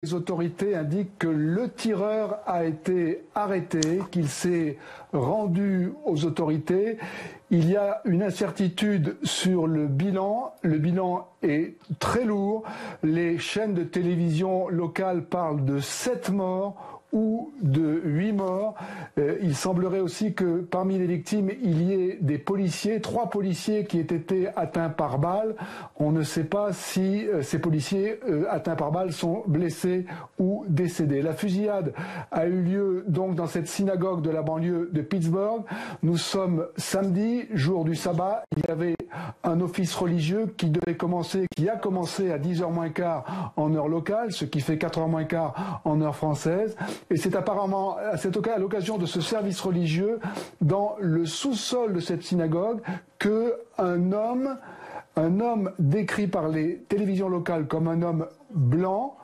Les autorités indiquent que le tireur a été arrêté, qu'il s'est rendu aux autorités. Il y a une incertitude sur le bilan. Le bilan est très lourd. Les chaînes de télévision locales parlent de 7 morts ou de 8 morts. Il semblerait aussi que parmi les victimes, il y ait des policiers, 3 policiers qui aient été atteints par balle. On ne sait pas si ces policiers atteints par balle sont blessés ou décédés. La fusillade a eu lieu donc dans cette synagogue de la banlieue de Pittsburgh. Nous sommes samedi, jour du sabbat. Il y avait un office religieux qui a commencé à 10h moins quart en heure locale, ce qui fait 4h moins quart en heure française. Et c'est apparemment à l'occasion de ce service religieux, dans le sous-sol de cette synagogue, que un homme décrit par les télévisions locales comme un homme blanc,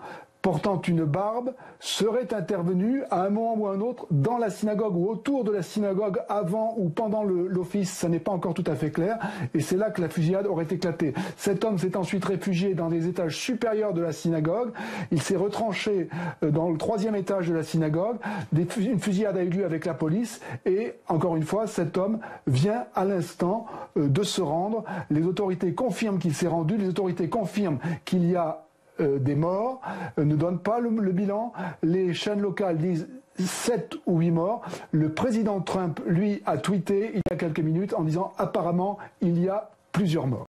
portant une barbe, serait intervenu à un moment ou à un autre dans la synagogue ou autour de la synagogue avant ou pendant l'office, ça n'est pas encore tout à fait clair, et c'est là que la fusillade aurait éclaté. Cet homme s'est ensuite réfugié dans des étages supérieurs de la synagogue, il s'est retranché dans le 3e étage de la synagogue, une fusillade a eu lieu avec la police, et encore une fois, cet homme vient à l'instant de se rendre. Les autorités confirment qu'il s'est rendu, les autorités confirment qu'il y a des morts, ne donnent pas le bilan. Les chaînes locales disent 7 ou 8 morts. Le président Trump, lui, a tweeté il y a quelques minutes en disant apparemment il y a plusieurs morts.